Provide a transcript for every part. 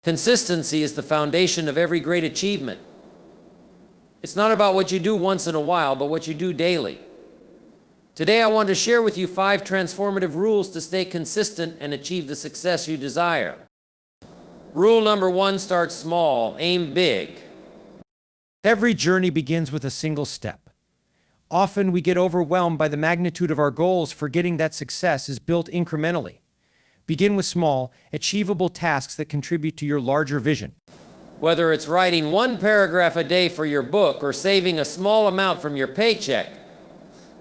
Consistency is the foundation of every great achievement. It's not about what you do once in a while, but what you do daily. Today I want to share with you 5 transformative rules to stay consistent and achieve the success you desire. Rule number 1, start small, aim big. Every journey begins with a single step. Often we get overwhelmed by the magnitude of our goals, forgetting that success is built incrementally. Begin with small, achievable tasks that contribute to your larger vision. Whether it's writing 1 paragraph a day for your book or saving a small amount from your paycheck,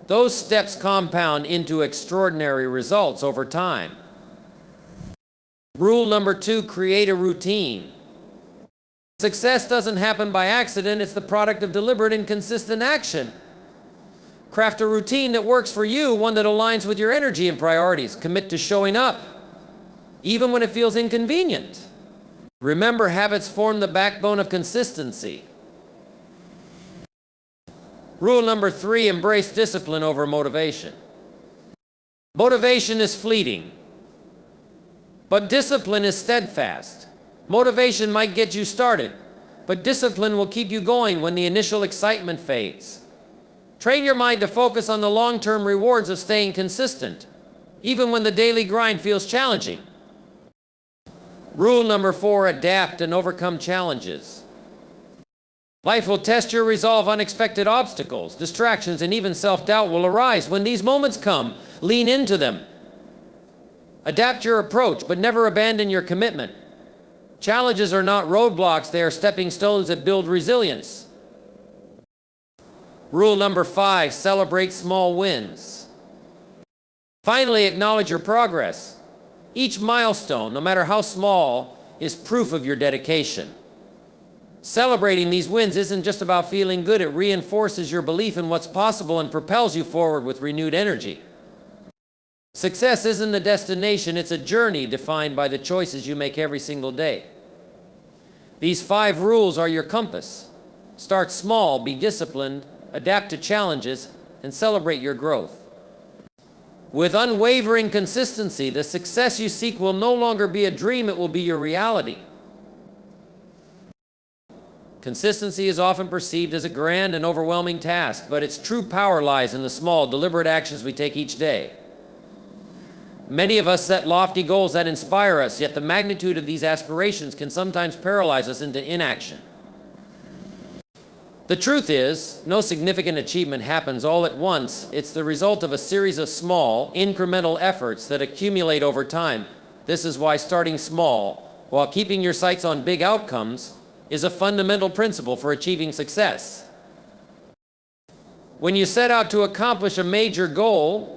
those steps compound into extraordinary results over time. Rule number 2, create a routine. Success doesn't happen by accident, it's the product of deliberate and consistent action. Craft a routine that works for you, one that aligns with your energy and priorities. Commit to showing up, even when it feels inconvenient. Remember, habits form the backbone of consistency. Rule number 3, embrace discipline over motivation. Motivation is fleeting, but discipline is steadfast. Motivation might get you started, but discipline will keep you going when the initial excitement fades. Train your mind to focus on the long-term rewards of staying consistent, even when the daily grind feels challenging. Rule number 4, adapt and overcome challenges. Life will test your resolve. Unexpected obstacles, distractions, and even self-doubt will arise. When these moments come, lean into them. Adapt your approach, but never abandon your commitment. Challenges are not roadblocks, they are stepping stones that build resilience. Rule number 5, celebrate small wins. Finally, acknowledge your progress. Each milestone, no matter how small, is proof of your dedication. Celebrating these wins isn't just about feeling good, it reinforces your belief in what's possible and propels you forward with renewed energy. Success isn't a destination, it's a journey defined by the choices you make every single day. These 5 rules are your compass. Start small, be disciplined, adapt to challenges, and celebrate your growth. With unwavering consistency, the success you seek will no longer be a dream, it will be your reality. Consistency is often perceived as a grand and overwhelming task, but its true power lies in the small, deliberate actions we take each day. Many of us set lofty goals that inspire us, yet the magnitude of these aspirations can sometimes paralyze us into inaction. The truth is, no significant achievement happens all at once. It's the result of a series of small, incremental efforts that accumulate over time. This is why starting small, while keeping your sights on big outcomes, is a fundamental principle for achieving success. When you set out to accomplish a major goal,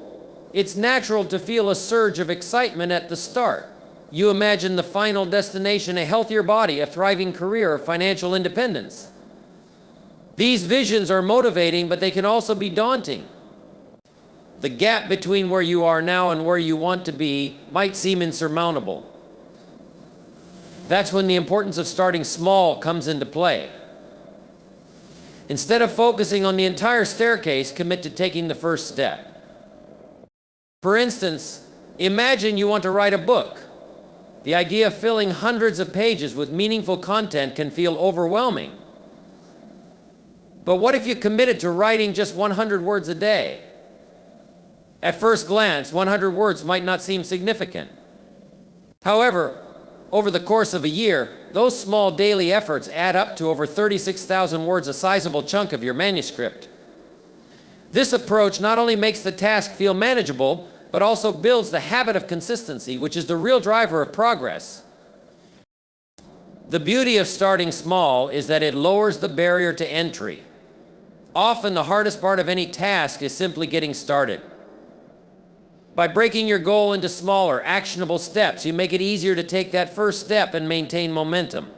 it's natural to feel a surge of excitement at the start. You imagine the final destination, a healthier body, a thriving career, or financial independence. These visions are motivating, but they can also be daunting. The gap between where you are now and where you want to be might seem insurmountable. That's when the importance of starting small comes into play. Instead of focusing on the entire staircase, commit to taking the first step. For instance, imagine you want to write a book. The idea of filling hundreds of pages with meaningful content can feel overwhelming. But what if you committed to writing just 100 words a day? At first glance, 100 words might not seem significant. However, over the course of a year, those small daily efforts add up to over 36,000 words, a sizable chunk of your manuscript. This approach not only makes the task feel manageable, but also builds the habit of consistency, which is the real driver of progress. The beauty of starting small is that it lowers the barrier to entry. Often the hardest part of any task is simply getting started. By breaking your goal into smaller, actionable steps, you make it easier to take that first step and maintain momentum.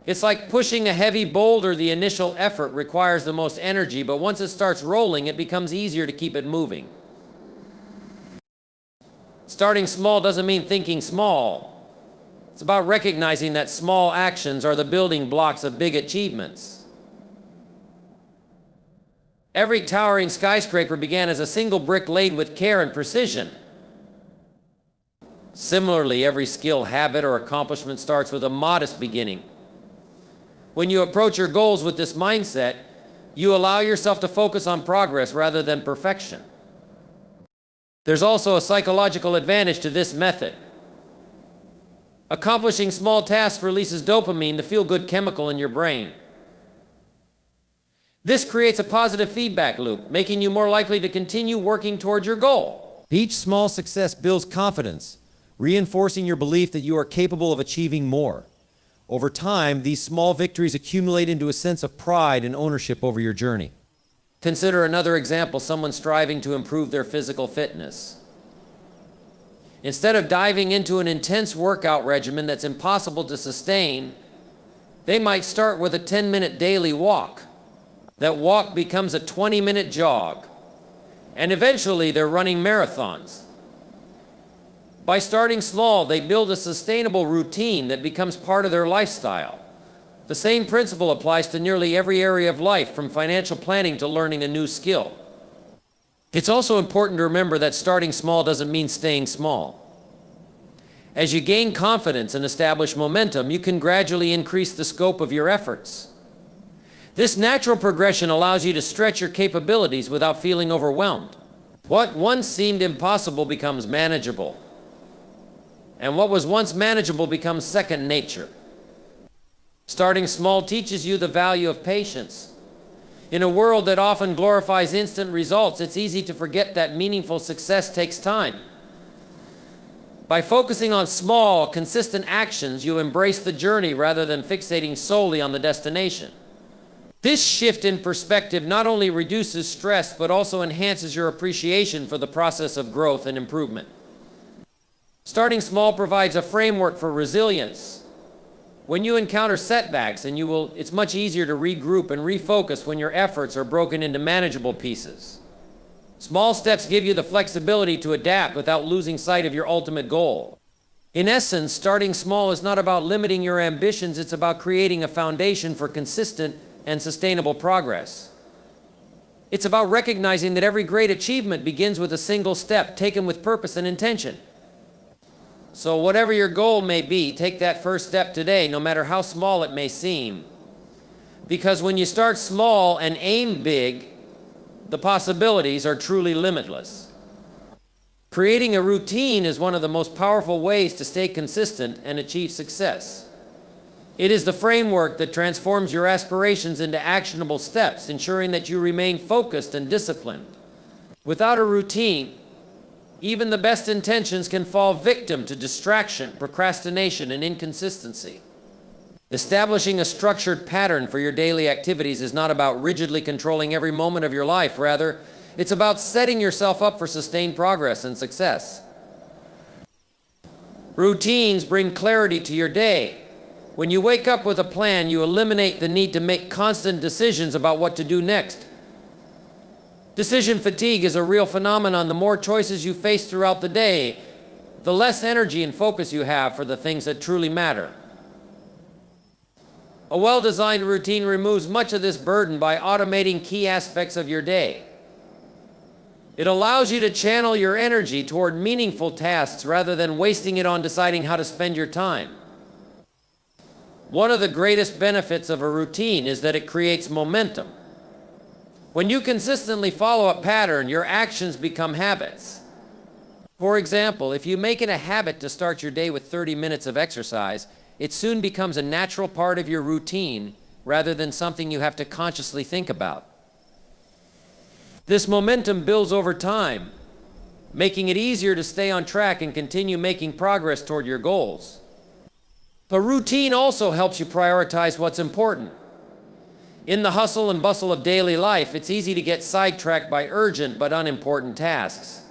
It's like pushing a heavy boulder. The initial effort requires the most energy, but once it starts rolling, it becomes easier to keep it moving. Starting small doesn't mean thinking small. It's about recognizing that small actions are the building blocks of big achievements. Every towering skyscraper began as a single brick laid with care and precision. Similarly, every skill, habit, or accomplishment starts with a modest beginning. When you approach your goals with this mindset, you allow yourself to focus on progress rather than perfection. There's also a psychological advantage to this method. Accomplishing small tasks releases dopamine, the feel-good chemical in your brain. This creates a positive feedback loop, making you more likely to continue working toward your goal. Each small success builds confidence, reinforcing your belief that you are capable of achieving more. Over time, these small victories accumulate into a sense of pride and ownership over your journey. Consider another example, someone striving to improve their physical fitness. Instead of diving into an intense workout regimen that's impossible to sustain, they might start with a 10-minute daily walk. That walk becomes a 20-minute jog, and eventually they're running marathons. By starting small, they build a sustainable routine that becomes part of their lifestyle. The same principle applies to nearly every area of life, from financial planning to learning a new skill. It's also important to remember that starting small doesn't mean staying small. As you gain confidence and establish momentum, you can gradually increase the scope of your efforts. This natural progression allows you to stretch your capabilities without feeling overwhelmed. What once seemed impossible becomes manageable, and what was once manageable becomes second nature. Starting small teaches you the value of patience. In a world that often glorifies instant results, it's easy to forget that meaningful success takes time. By focusing on small, consistent actions, you embrace the journey rather than fixating solely on the destination. This shift in perspective not only reduces stress, but also enhances your appreciation for the process of growth and improvement. Starting small provides a framework for resilience. When you encounter setbacks, it's much easier to regroup and refocus when your efforts are broken into manageable pieces. Small steps give you the flexibility to adapt without losing sight of your ultimate goal. In essence, starting small is not about limiting your ambitions, it's about creating a foundation for consistent and sustainable progress. It's about recognizing that every great achievement begins with a single step taken with purpose and intention. So whatever your goal may be, take that first step today, no matter how small it may seem. Because when you start small and aim big, the possibilities are truly limitless. Creating a routine is one of the most powerful ways to stay consistent and achieve success. It is the framework that transforms your aspirations into actionable steps, ensuring that you remain focused and disciplined. Without a routine, even the best intentions can fall victim to distraction, procrastination, and inconsistency. Establishing a structured pattern for your daily activities is not about rigidly controlling every moment of your life. Rather, it's about setting yourself up for sustained progress and success. Routines bring clarity to your day. When you wake up with a plan, you eliminate the need to make constant decisions about what to do next. Decision fatigue is a real phenomenon. The more choices you face throughout the day, the less energy and focus you have for the things that truly matter. A well-designed routine removes much of this burden by automating key aspects of your day. It allows you to channel your energy toward meaningful tasks rather than wasting it on deciding how to spend your time. One of the greatest benefits of a routine is that it creates momentum. When you consistently follow a pattern, your actions become habits. For example, if you make it a habit to start your day with 30 minutes of exercise, it soon becomes a natural part of your routine rather than something you have to consciously think about. This momentum builds over time, making it easier to stay on track and continue making progress toward your goals. A routine also helps you prioritize what's important. In the hustle and bustle of daily life, it's easy to get sidetracked by urgent but unimportant tasks.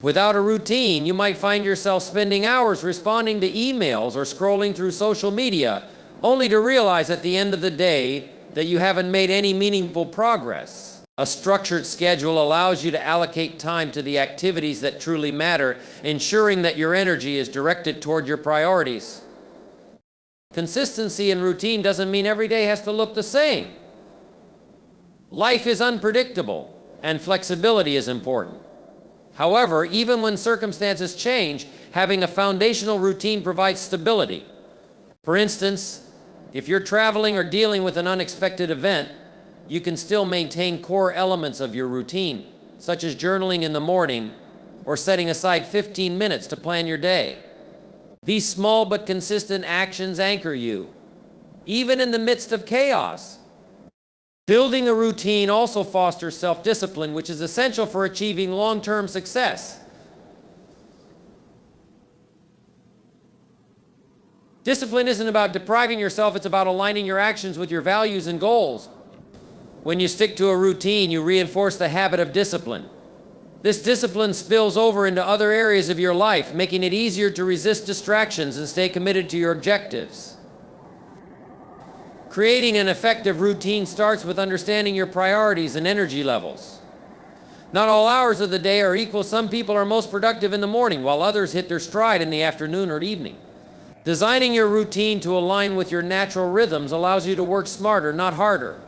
Without a routine, you might find yourself spending hours responding to emails or scrolling through social media, only to realize at the end of the day that you haven't made any meaningful progress. A structured schedule allows you to allocate time to the activities that truly matter, ensuring that your energy is directed toward your priorities. Consistency and routine doesn't mean every day has to look the same. Life is unpredictable, and flexibility is important. However, even when circumstances change, having a foundational routine provides stability. For instance, if you're traveling or dealing with an unexpected event, you can still maintain core elements of your routine, such as journaling in the morning or setting aside 15 minutes to plan your day. These small but consistent actions anchor you, even in the midst of chaos. Building a routine also fosters self-discipline, which is essential for achieving long-term success. Discipline isn't about depriving yourself, it's about aligning your actions with your values and goals. When you stick to a routine, you reinforce the habit of discipline. This discipline spills over into other areas of your life, making it easier to resist distractions and stay committed to your objectives. Creating an effective routine starts with understanding your priorities and energy levels. Not all hours of the day are equal. Some people are most productive in the morning, while others hit their stride in the afternoon or evening. Designing your routine to align with your natural rhythms allows you to work smarter, not harder.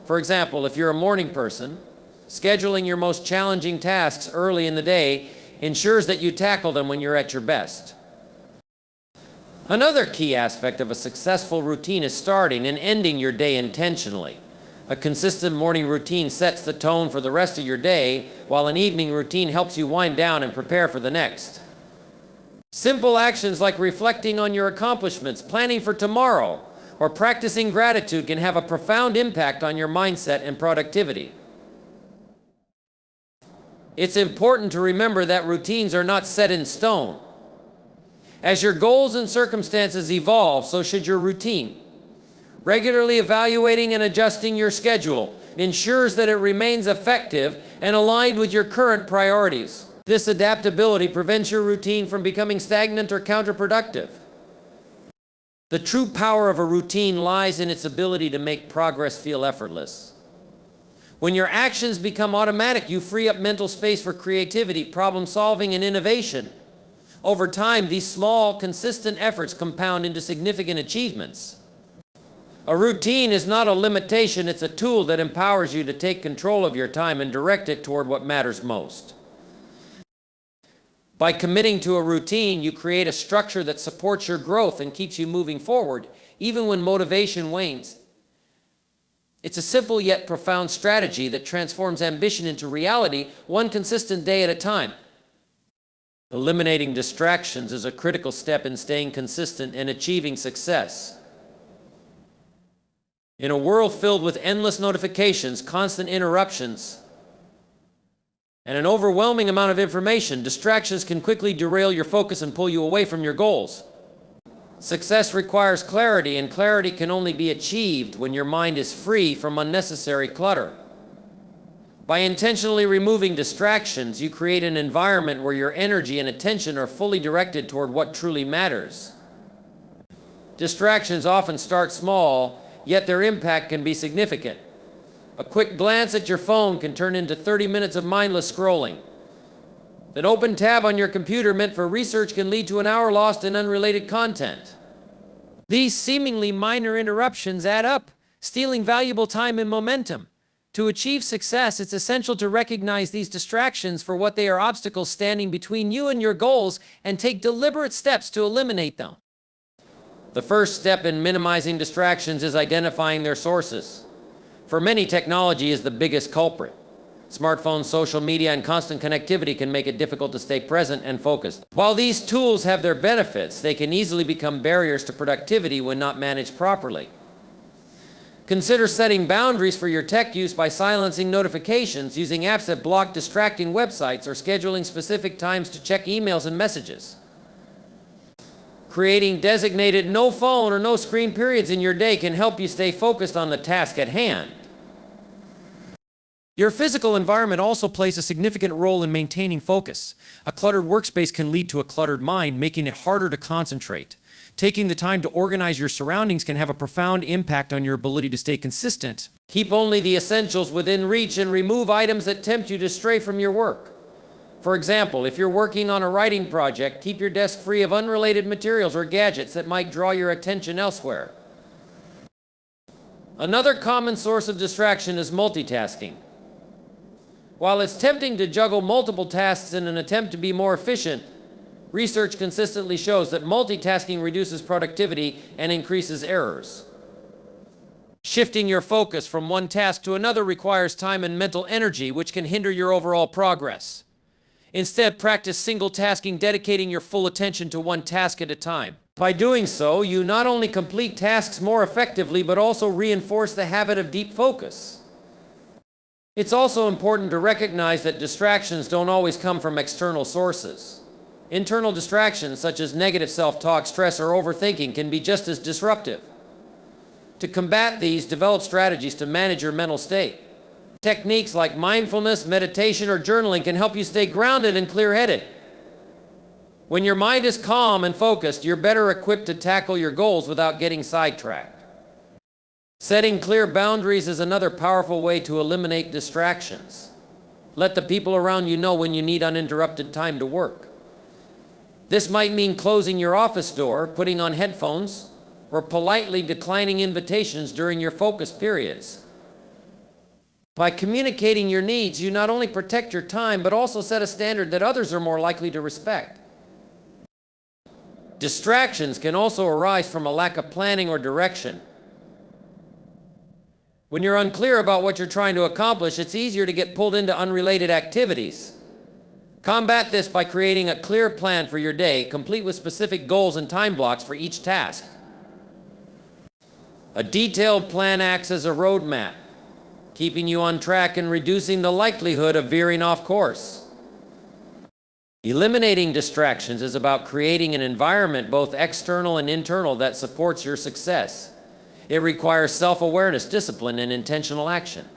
For example, if you're a morning person, scheduling your most challenging tasks early in the day ensures that you tackle them when you're at your best. Another key aspect of a successful routine is starting and ending your day intentionally. A consistent morning routine sets the tone for the rest of your day, while an evening routine helps you wind down and prepare for the next. Simple actions like reflecting on your accomplishments, planning for tomorrow, or practicing gratitude can have a profound impact on your mindset and productivity. It's important to remember that routines are not set in stone. As your goals and circumstances evolve, so should your routine. Regularly evaluating and adjusting your schedule ensures that it remains effective and aligned with your current priorities. This adaptability prevents your routine from becoming stagnant or counterproductive. The true power of a routine lies in its ability to make progress feel effortless. When your actions become automatic, you free up mental space for creativity, problem solving, and innovation. Over time, these small, consistent efforts compound into significant achievements. A routine is not a limitation, it's a tool that empowers you to take control of your time and direct it toward what matters most. By committing to a routine, you create a structure that supports your growth and keeps you moving forward, even when motivation wanes. It's a simple yet profound strategy that transforms ambition into reality, one consistent day at a time. Eliminating distractions is a critical step in staying consistent and achieving success. In a world filled with endless notifications, constant interruptions, and an overwhelming amount of information, distractions can quickly derail your focus and pull you away from your goals. Success requires clarity, and clarity can only be achieved when your mind is free from unnecessary clutter. By intentionally removing distractions, you create an environment where your energy and attention are fully directed toward what truly matters. Distractions often start small, yet their impact can be significant. A quick glance at your phone can turn into 30 minutes of mindless scrolling. An open tab on your computer meant for research can lead to an hour lost in unrelated content. These seemingly minor interruptions add up, stealing valuable time and momentum. To achieve success, it's essential to recognize these distractions for what they are: obstacles standing between you and your goals, and take deliberate steps to eliminate them. The first step in minimizing distractions is identifying their sources. For many, technology is the biggest culprit. Smartphones, social media, and constant connectivity can make it difficult to stay present and focused. While these tools have their benefits, they can easily become barriers to productivity when not managed properly. Consider setting boundaries for your tech use by silencing notifications, using apps that block distracting websites, or scheduling specific times to check emails and messages. Creating designated no phone or no screen periods in your day can help you stay focused on the task at hand. Your physical environment also plays a significant role in maintaining focus. A cluttered workspace can lead to a cluttered mind, making it harder to concentrate. Taking the time to organize your surroundings can have a profound impact on your ability to stay consistent. Keep only the essentials within reach and remove items that tempt you to stray from your work. For example, if you're working on a writing project, keep your desk free of unrelated materials or gadgets that might draw your attention elsewhere. Another common source of distraction is multitasking. While it's tempting to juggle multiple tasks in an attempt to be more efficient, Research consistently shows that multitasking reduces productivity and increases errors. Shifting your focus from one task to another requires time and mental energy, which can hinder your overall progress. Instead, practice single tasking, dedicating your full attention to one task at a time. By doing so, you not only complete tasks more effectively, but also reinforce the habit of deep focus. It's also important to recognize that distractions don't always come from external sources. Internal distractions such as negative self-talk, stress, or overthinking can be just as disruptive. To combat these, develop strategies to manage your mental state. Techniques like mindfulness, meditation, or journaling can help you stay grounded and clear-headed. When your mind is calm and focused, you're better equipped to tackle your goals without getting sidetracked. Setting clear boundaries is another powerful way to eliminate distractions. Let the people around you know when you need uninterrupted time to work. This might mean closing your office door, putting on headphones, or politely declining invitations during your focus periods. By communicating your needs, you not only protect your time, but also set a standard that others are more likely to respect. Distractions can also arise from a lack of planning or direction. When you're unclear about what you're trying to accomplish, it's easier to get pulled into unrelated activities. Combat this by creating a clear plan for your day, complete with specific goals and time blocks for each task. A detailed plan acts as a roadmap, keeping you on track and reducing the likelihood of veering off course. Eliminating distractions is about creating an environment, both external and internal, that supports your success. It requires self-awareness, discipline, and intentional action.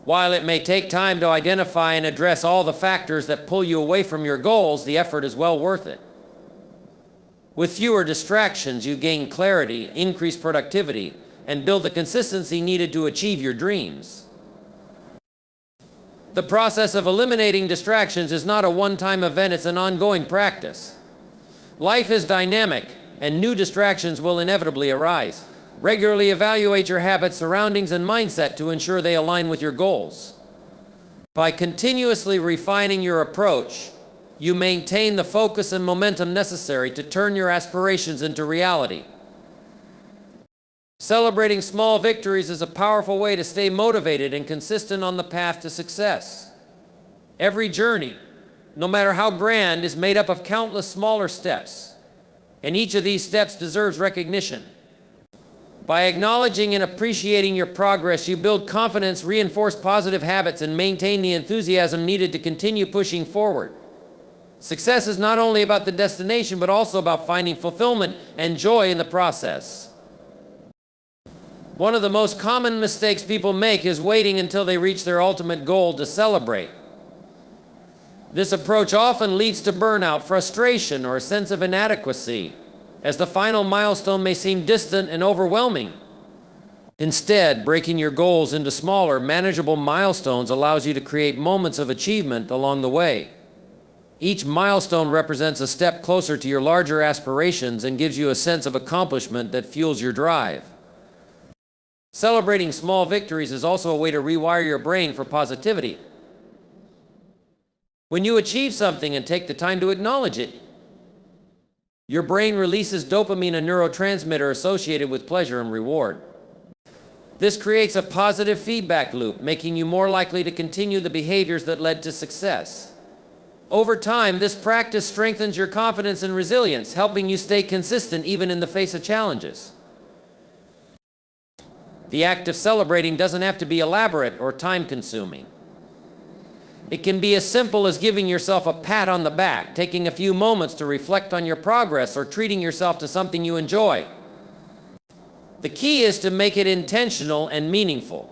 While it may take time to identify and address all the factors that pull you away from your goals, the effort is well worth it. With fewer distractions, you gain clarity, increase productivity, and build the consistency needed to achieve your dreams. The process of eliminating distractions is not a one-time event, it's an ongoing practice. Life is dynamic, and new distractions will inevitably arise. Regularly evaluate your habits, surroundings, and mindset to ensure they align with your goals. By continuously refining your approach, you maintain the focus and momentum necessary to turn your aspirations into reality. Celebrating small victories is a powerful way to stay motivated and consistent on the path to success. Every journey, no matter how grand, is made up of countless smaller steps, and each of these steps deserves recognition. By acknowledging and appreciating your progress, you build confidence, reinforce positive habits, and maintain the enthusiasm needed to continue pushing forward. Success is not only about the destination, but also about finding fulfillment and joy in the process. One of the most common mistakes people make is waiting until they reach their ultimate goal to celebrate. This approach often leads to burnout, frustration, or a sense of inadequacy, as the final milestone may seem distant and overwhelming. Instead, breaking your goals into smaller, manageable milestones allows you to create moments of achievement along the way. Each milestone represents a step closer to your larger aspirations and gives you a sense of accomplishment that fuels your drive. Celebrating small victories is also a way to rewire your brain for positivity. When you achieve something and take the time to acknowledge it, your brain releases dopamine, a neurotransmitter associated with pleasure and reward. This creates a positive feedback loop, making you more likely to continue the behaviors that led to success. Over time, this practice strengthens your confidence and resilience, helping you stay consistent even in the face of challenges. The act of celebrating doesn't have to be elaborate or time-consuming. It can be as simple as giving yourself a pat on the back, taking a few moments to reflect on your progress, or treating yourself to something you enjoy. The key is to make it intentional and meaningful.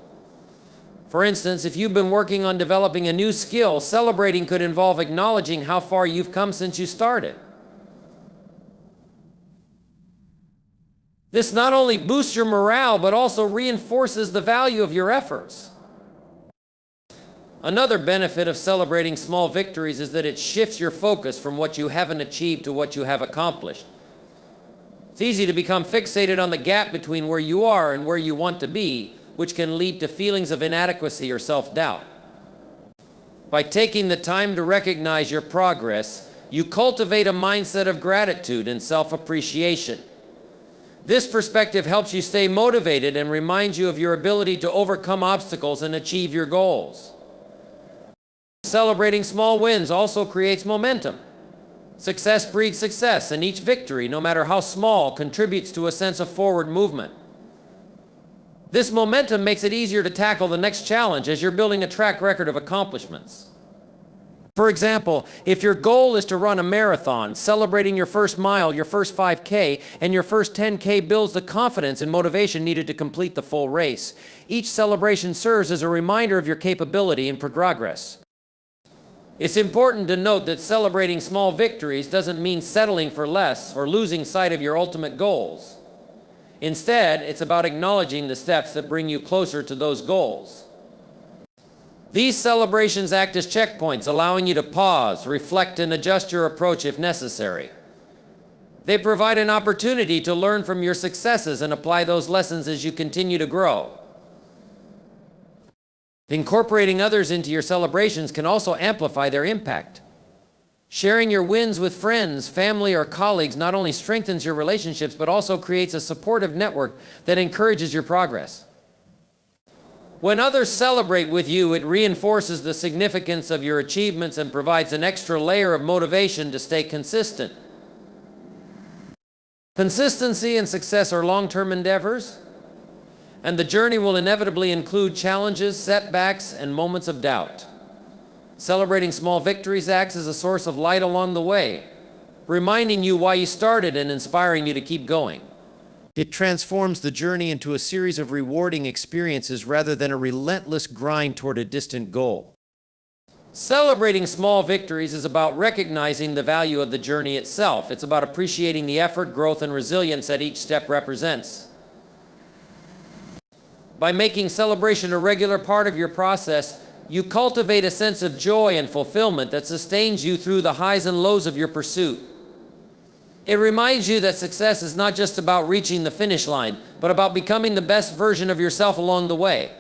For instance, if you've been working on developing a new skill, celebrating could involve acknowledging how far you've come since you started. This not only boosts your morale, but also reinforces the value of your efforts. Another benefit of celebrating small victories is that it shifts your focus from what you haven't achieved to what you have accomplished. It's easy to become fixated on the gap between where you are and where you want to be, which can lead to feelings of inadequacy or self-doubt. By taking the time to recognize your progress, you cultivate a mindset of gratitude and self-appreciation. This perspective helps you stay motivated and reminds you of your ability to overcome obstacles and achieve your goals. Celebrating small wins also creates momentum. Success breeds success, and each victory, no matter how small, contributes to a sense of forward movement. This momentum makes it easier to tackle the next challenge as you're building a track record of accomplishments. For example, if your goal is to run a marathon, celebrating your first mile, your first 5K, and your first 10K builds the confidence and motivation needed to complete the full race. Each celebration serves as a reminder of your capability and progress. It's important to note that celebrating small victories doesn't mean settling for less or losing sight of your ultimate goals. Instead, it's about acknowledging the steps that bring you closer to those goals. These celebrations act as checkpoints, allowing you to pause, reflect, and adjust your approach if necessary. They provide an opportunity to learn from your successes and apply those lessons as you continue to grow. Incorporating others into your celebrations can also amplify their impact. Sharing your wins with friends, family, or colleagues not only strengthens your relationships, but also creates a supportive network that encourages your progress. When others celebrate with you, it reinforces the significance of your achievements and provides an extra layer of motivation to stay consistent. Consistency and success are long-term endeavors, and the journey will inevitably include challenges, setbacks, and moments of doubt. Celebrating small victories acts as a source of light along the way, reminding you why you started and inspiring you to keep going. It transforms the journey into a series of rewarding experiences rather than a relentless grind toward a distant goal. Celebrating small victories is about recognizing the value of the journey itself. It's about appreciating the effort, growth, and resilience that each step represents. By making celebration a regular part of your process, you cultivate a sense of joy and fulfillment that sustains you through the highs and lows of your pursuit. It reminds you that success is not just about reaching the finish line, but about becoming the best version of yourself along the way.